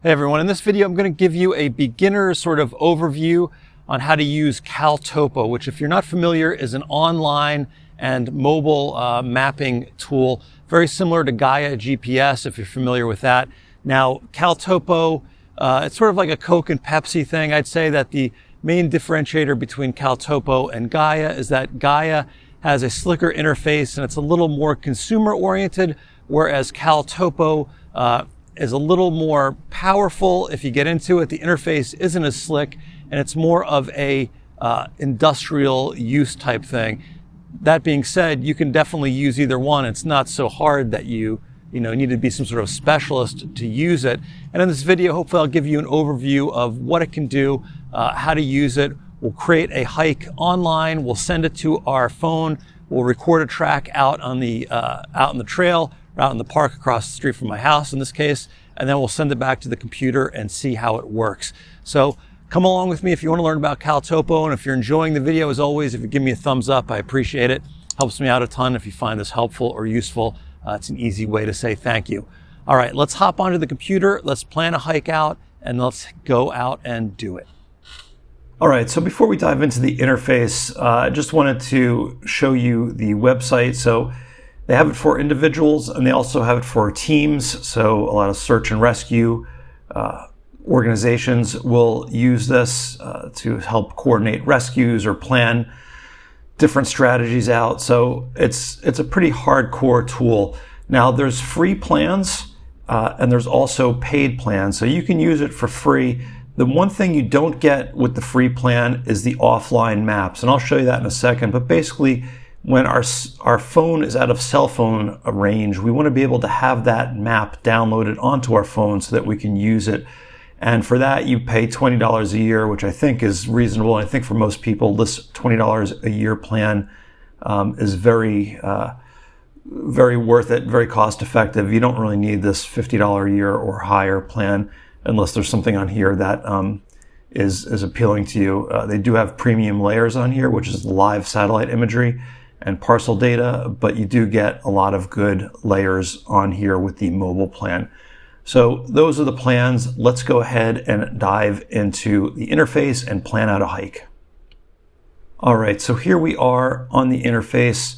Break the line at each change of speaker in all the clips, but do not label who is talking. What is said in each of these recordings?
Hey everyone, in this video I'm going to give you a beginner sort of overview on how to use CalTopo, which if you're not familiar is an online and mobile mapping tool, very similar to Gaia GPS if you're familiar with that. Now CalTopo, it's sort of like a Coke and Pepsi thing. I'd say that the main differentiator between CalTopo and Gaia is that Gaia has a slicker interface and it's a little more consumer oriented, whereas CalTopo is a little more powerful. If you get into it, the interface isn't as slick and it's more of a industrial use type thing. That being said, you can definitely use either one. It's not so hard that you need to be some sort of specialist to use it. And in this video, hopefully I'll give you an overview of what it can do, how to use it. We'll create a hike online. We'll send it to our phone. We'll record a track out on the trail, out in the park across the street from my house in this case, and then we'll send it back to the computer and see how it works. So come along with me if you want to learn about CalTopo, and if you're enjoying the video, as always, if you give me a thumbs up, I appreciate it. Helps me out a ton if you find this helpful or useful. It's an easy way to say thank you. All right, let's hop onto the computer, let's plan a hike out, and let's go out and do it. All right, so before we dive into the interface, I just wanted to show you the website. So they have it for individuals and they also have it for teams. So a lot of search and rescue organizations will use this to help coordinate rescues or plan different strategies out. So it's a pretty hardcore tool. Now there's free plans and there's also paid plans. So you can use it for free. The one thing you don't get with the free plan is the offline maps. And I'll show you that in a second. But basically, when our phone is out of cell phone range, we want to be able to have that map downloaded onto our phone so that we can use it. And for that, you pay $20 a year, which I think is reasonable. I think for most people, this $20 a year plan is very worth it, very cost effective. You don't really need this $50 a year or higher plan unless there's something on here that is appealing to you. They do have premium layers on here, which is live satellite imagery and parcel data, but you do get a lot of good layers on here with the mobile plan. So those are the plans. Let's go ahead and dive into the interface and plan out a hike. All right, so here we are on the interface.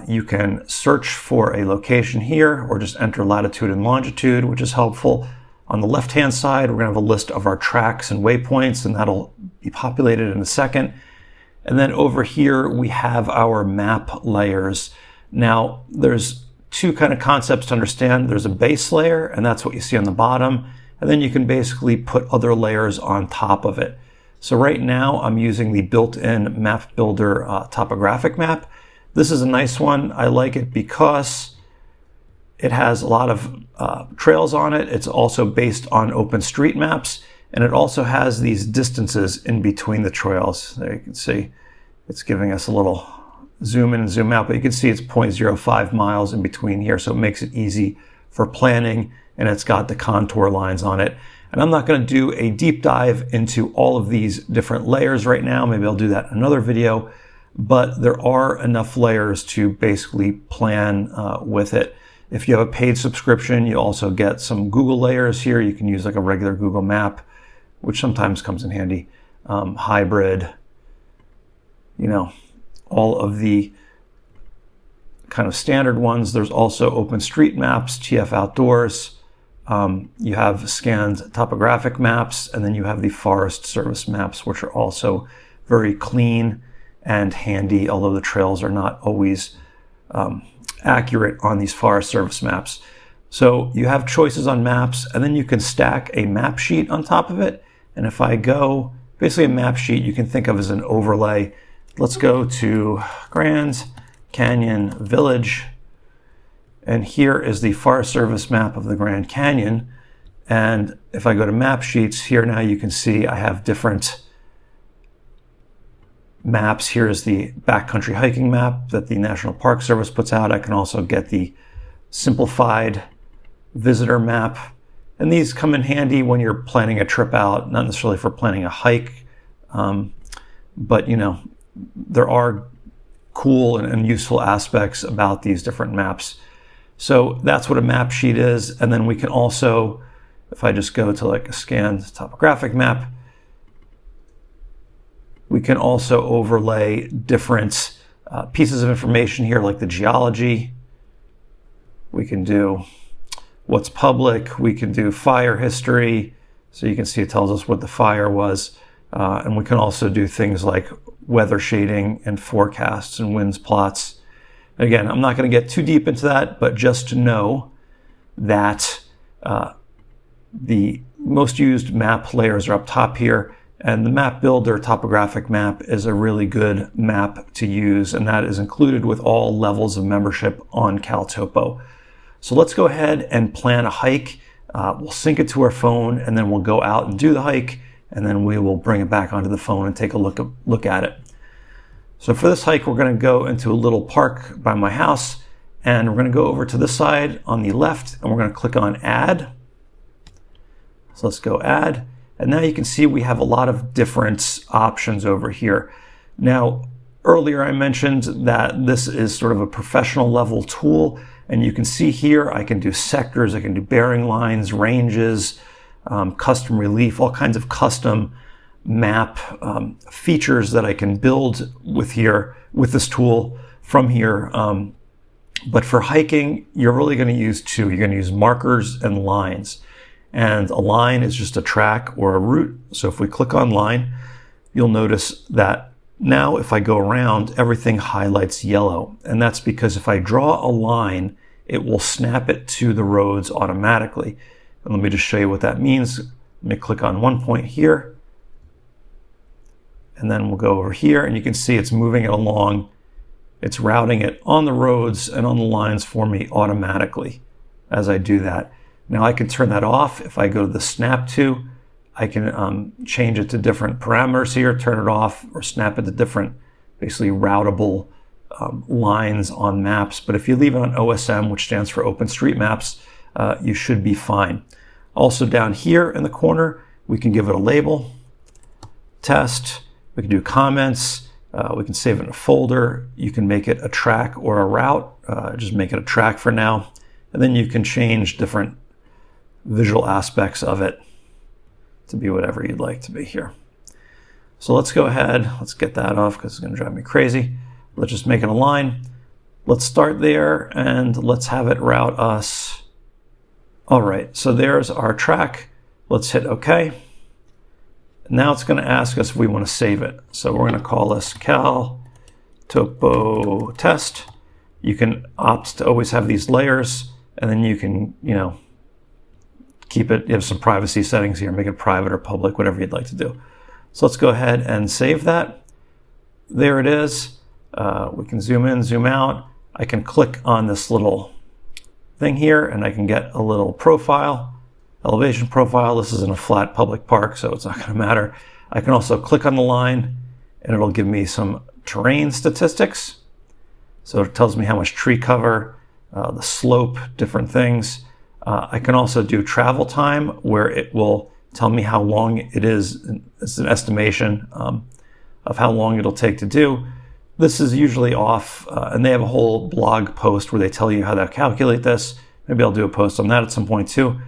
You can search for a location here or just enter latitude and longitude, which is helpful. On the left-hand side, we're going to have a list of our tracks and waypoints, and that'll be populated in a second. And then over here, we have our map layers. Now, there's two kind of concepts to understand. There's a base layer, and that's what you see on the bottom. And then you can basically put other layers on top of it. So right now, I'm using the built-in Map Builder topographic map. This is a nice one. I like it because it has a lot of trails on it. It's also based on OpenStreetMaps. And it also has these distances in between the trails. There you can see it's giving us a little zoom in and zoom out, but you can see it's 0.05 miles in between here. So it makes it easy for planning, and it's got the contour lines on it. And I'm not going to do a deep dive into all of these different layers right now. Maybe I'll do that in another video, but there are enough layers to basically plan with it. If you have a paid subscription, you also get some Google layers here. You can use like a regular Google map, which sometimes comes in handy. Hybrid, all of the kind of standard ones. There's also OpenStreetMaps, TF Outdoors. You have scanned topographic maps, and then you have the Forest Service maps, which are also very clean and handy, although the trails are not always accurate on these Forest Service maps. So you have choices on maps, and then you can stack a map sheet on top of it. And if I go, basically a map sheet you can think of as an overlay. Let's go to Grand Canyon Village. And here is the Forest Service map of the Grand Canyon. And if I go to map sheets, here now you can see I have different maps. Here is the backcountry hiking map that the National Park Service puts out. I can also get the simplified visitor map. And these come in handy when you're planning a trip out, not necessarily for planning a hike, but there are cool and useful aspects about these different maps. So that's what a map sheet is. And then we can also if I just go to like a scanned topographic map, we can also overlay different pieces of information here, like the geology. We can do what's public. We can do fire history. So you can see it tells us what the fire was. And we can also do things like weather shading and forecasts and winds plots. Again, I'm not going to get too deep into that, but just to know that the most used map layers are up top here. And the map builder topographic map is a really good map to use, and that is included with all levels of membership on CalTopo. So let's go ahead and plan a hike. We'll sync it to our phone, and then we'll go out and do the hike, and then we will bring it back onto the phone and take a look at it. So for this hike, we're going to go into a little park by my house, and we're going to go over to this side on the left, and we're going to click on Add. So let's go Add. And now you can see we have a lot of different options over here. Now, earlier I mentioned that this is sort of a professional level tool. And you can see here, I can do sectors, I can do bearing lines, ranges, custom relief, all kinds of custom map features that I can build with this tool from here. But for hiking, you're really going to use two. You're going to use markers and lines. And a line is just a track or a route. So if we click on line, you'll notice that now if I go around, everything highlights yellow. And that's because if I draw a line, it will snap it to the roads automatically. And let me just show you what that means. Let me click on one point here. And then we'll go over here, and you can see it's moving it along. It's routing it on the roads and on the lines for me automatically as I do that. Now I can turn that off. If I go to the snap to, I can change it to different parameters here, turn it off, or snap it to different, basically routable lines on maps. But if you leave it on OSM, which stands for OpenStreetMaps, you should be fine. Also down here in the corner, we can give it a label, test, we can do comments, we can save it in a folder, you can make it a track or a route, just make it a track for now, and then you can change different visual aspects of it to be whatever you'd like to be here. So let's go ahead, let's get that off because it's going to drive me crazy. Let's just make it a line. Let's start there and let's have it route us. All right, so there's our track. Let's hit OK. Now it's going to ask us if we want to save it. So we're going to call this CalTopo test. You can opt to always have these layers, and then you can, keep it, you have some privacy settings here, make it private or public, whatever you'd like to do. So let's go ahead and save that. There it is. We can zoom in, zoom out. I can click on this little thing here and I can get a little profile, elevation profile. This is in a flat public park, so it's not going to matter. I can also click on the line and it'll give me some terrain statistics. So it tells me how much tree cover, the slope, different things. I can also do travel time, where it will tell me how long it is. It's an estimation of how long it'll take to do. This is usually off, and they have a whole blog post where they tell you how to calculate this. Maybe I'll do a post on that at some point too.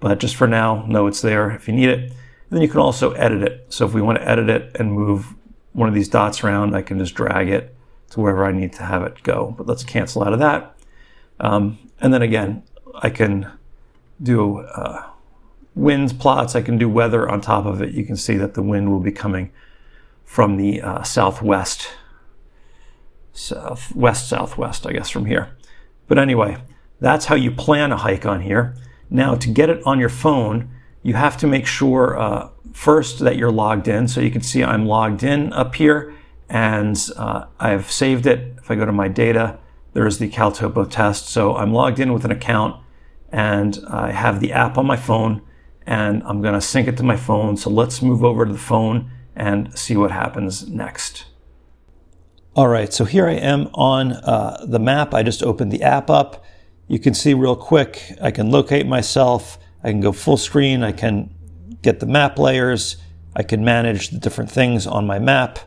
But just for now, know it's there if you need it. And then you can also edit it. So if we want to edit it and move one of these dots around, I can just drag it to wherever I need to have it go. But let's cancel out of that. And then again, I can do wind plots. I can do weather on top of it. You can see that the wind will be coming from the southwest, I guess, from here. But anyway, that's how you plan a hike on here. Now, to get it on your phone, you have to make sure first that you're logged in. So you can see I'm logged in up here, and I've saved it. If I go to my data, there's the CalTopo test. So I'm logged in with an account, and I have the app on my phone, and I'm going to sync it to my phone. So let's move over to the phone and see what happens next. All right, so here I am on the map. I just opened the app up. You can see real quick, I can locate myself. I can go full screen. I can get the map layers. I can manage the different things on my map.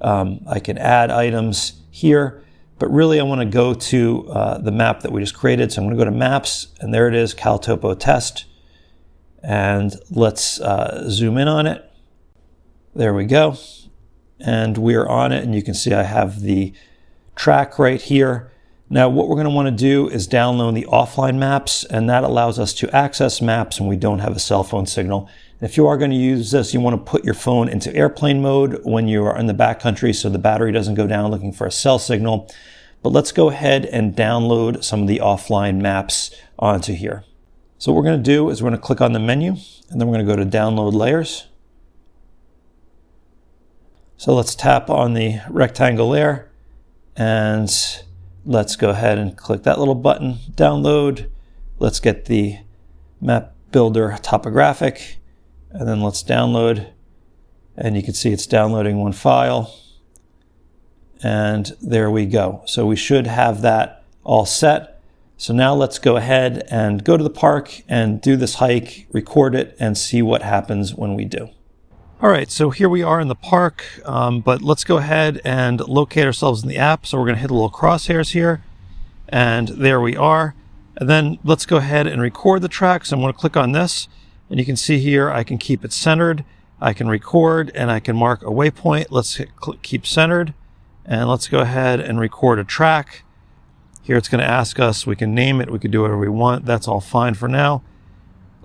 I can add items here. But really, I want to go to the map that we just created. So I'm going to go to Maps, and there it is, CalTopo test. And let's zoom in on it. There we go. And we're on it, and you can see I have the track right here. Now what we're going to want to do is download the offline maps, and that allows us to access maps when we don't have a cell phone signal. If you are going to use this, you want to put your phone into airplane mode when you are in the backcountry so the battery doesn't go down looking for a cell signal. But let's go ahead and download some of the offline maps onto here. So what we're going to do is we're going to click on the menu, and then we're going to go to Download Layers. So let's tap on the rectangle there, and let's go ahead and click that little button, Download. Let's get the Map Builder topographic, and then let's download. And you can see it's downloading one file. And there we go. So we should have that all set. So now let's go ahead and go to the park and do this hike, record it, and see what happens when we do. All right, so here we are in the park, but let's go ahead and locate ourselves in the app. So we're going to hit the little crosshairs here, and there we are. And then let's go ahead and record the track. So I'm going to click on this, and you can see here I can keep it centered, I can record, and I can mark a waypoint. Let's hit keep centered, and let's go ahead and record a track. Here it's going to ask us, we can name it, we can do whatever we want. That's all fine for now.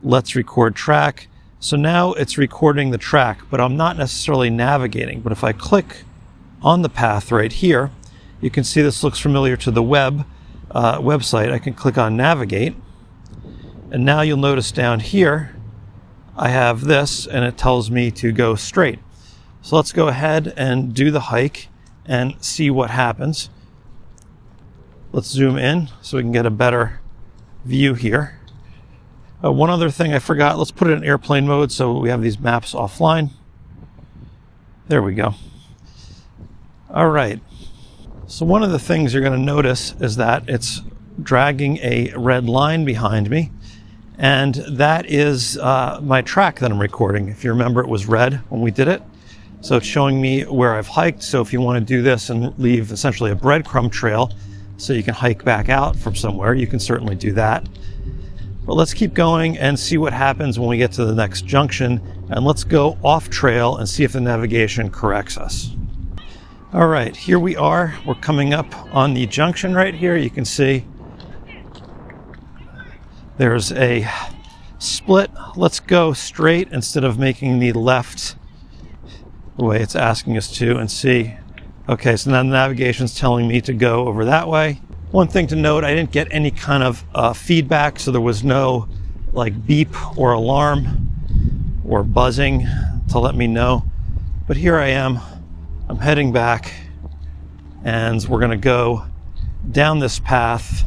Let's record track. So now it's recording the track, but I'm not necessarily navigating. But if I click on the path right here, you can see this looks familiar to the website. I can click on Navigate. And now you'll notice down here, I have this, and it tells me to go straight. So let's go ahead and do the hike and see what happens. Let's zoom in so we can get a better view here. One other thing I forgot, let's put it in airplane mode so we have these maps offline. There we go. All right. So one of the things you're going to notice is that it's dragging a red line behind me. And that is my track that I'm recording. If you remember, it was red when we did it. So it's showing me where I've hiked. So if you want to do this and leave essentially a breadcrumb trail so you can hike back out from somewhere, you can certainly do that. But let's keep going and see what happens when we get to the next junction. And let's go off trail and see if the navigation corrects us. All right, here we are. We're coming up on the junction right here. You can see there's a split. Let's go straight instead of making the left the way it's asking us to and see. Okay, so now the navigation's telling me to go over that way. One thing to note, I didn't get any kind of feedback, so there was no like beep or alarm or buzzing to let me know. But here I am, I'm heading back, and we're gonna go down this path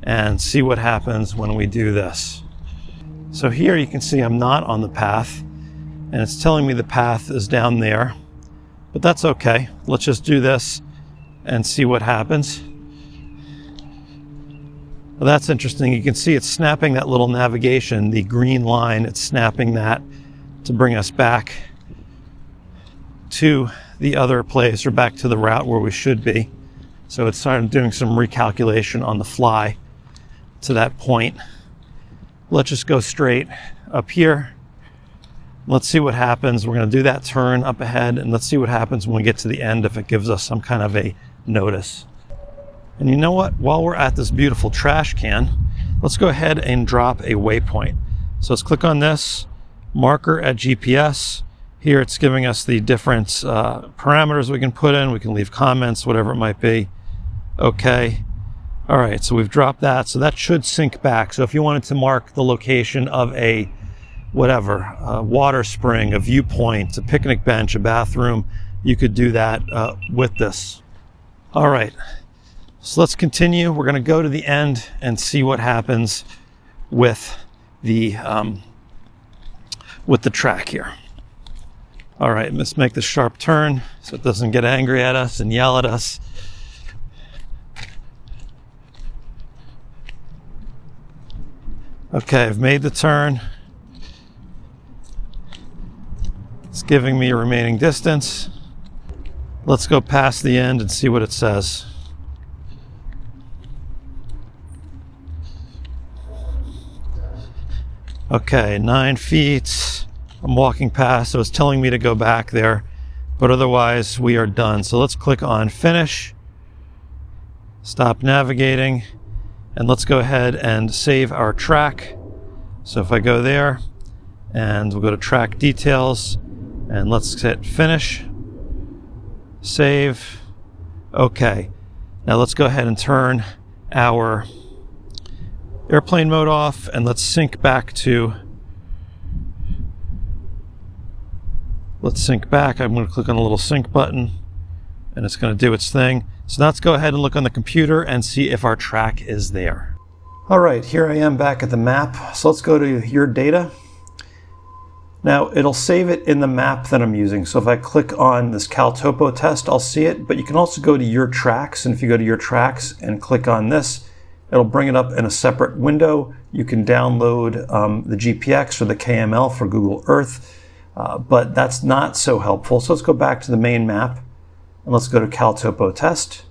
and see what happens when we do this. So here you can see I'm not on the path, and it's telling me the path is down there, but that's okay. Let's just do this and see what happens. Well, that's interesting. You can see it's snapping that little navigation, the green line, it's snapping that to bring us back to the other place or back to the route where we should be. So it's started doing some recalculation on the fly to that point. Let's just go straight up here. Let's see what happens. We're going to do that turn up ahead, and let's see what happens when we get to the end, if it gives us some kind of a notice. And you know what? While we're at this beautiful trash can, let's go ahead and drop a waypoint. So let's click on this, marker at GPS. Here it's giving us the different parameters we can put in. We can leave comments, whatever it might be. Okay. All right, so we've dropped that. So that should sync back. So if you wanted to mark the location of a whatever, a water spring, a viewpoint, a picnic bench, a bathroom, you could do that with this. All right. So let's continue. We're going to go to the end and see what happens with the track here. All right, let's make the sharp turn so it doesn't get angry at us and yell at us. Okay, I've made the turn. It's giving me a remaining distance. Let's go past the end and see what it says. Okay, 9 feet. I'm walking past, so it's telling me to go back there, but otherwise we are done. So let's click on finish, stop navigating, and let's go ahead and save our track. So if I go there and we'll go to track details and let's hit finish, save. Okay, now let's go ahead and turn our airplane mode off and let's sync back to, let's sync back. I'm going to click on the little sync button and it's going to do its thing. So now let's go ahead and look on the computer and see if our track is there. All right, here I am back at the map. So let's go to your data. Now it'll save it in the map that I'm using. So if I click on this CalTopo test, I'll see it, but you can also go to your tracks. And if you go to your tracks and click on this, it'll bring it up in a separate window. You can download the GPX or the KML for Google Earth, but that's not so helpful. So let's go back to the main map and let's go to CalTopo test.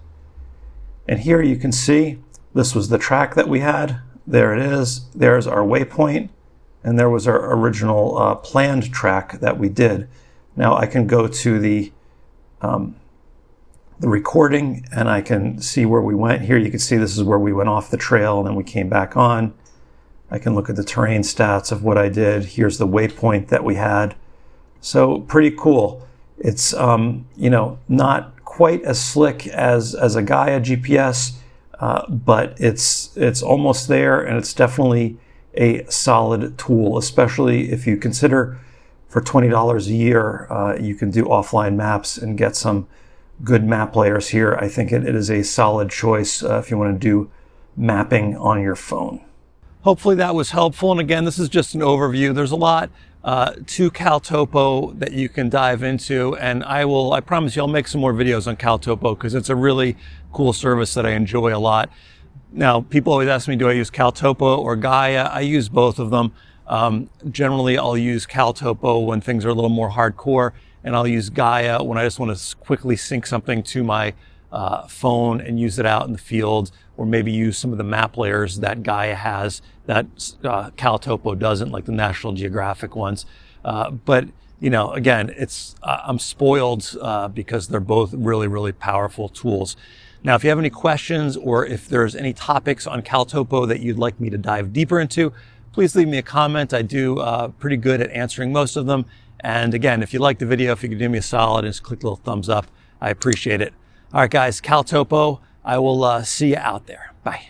And here you can see this was the track that we had. There it is. There's our waypoint. And there was our original planned track that we did. Now I can go to the recording and I can see where we went. Here you can see this is where we went off the trail and then we came back on. I can look at the terrain stats of what I did. Here's the waypoint that we had. So pretty cool. It's not quite as slick as a Gaia GPS, but it's almost there, and it's definitely a solid tool, especially if you consider for $20 a year, you can do offline maps and get some good map layers here. I think it is a solid choice if you want to do mapping on your phone. Hopefully that was helpful. And again, this is just an overview. There's a lot to CalTopo that you can dive into. And I promise you, I'll make some more videos on CalTopo because it's a really cool service that I enjoy a lot. Now, people always ask me, do I use CalTopo or Gaia? I use both of them. Generally, I'll use CalTopo when things are a little more hardcore, and I'll use Gaia when I just want to quickly sync something to my phone and use it out in the field, or maybe use some of the map layers that Gaia has that CalTopo doesn't, like the National Geographic ones. But again, I'm spoiled because they're both really, really powerful tools. Now, if you have any questions or if there's any topics on CalTopo that you'd like me to dive deeper into, please leave me a comment. I do pretty good at answering most of them. And again, if you like the video, if you could do me a solid and just click a little thumbs up, I appreciate it. All right, guys, CalTopo. I will see you out there. Bye.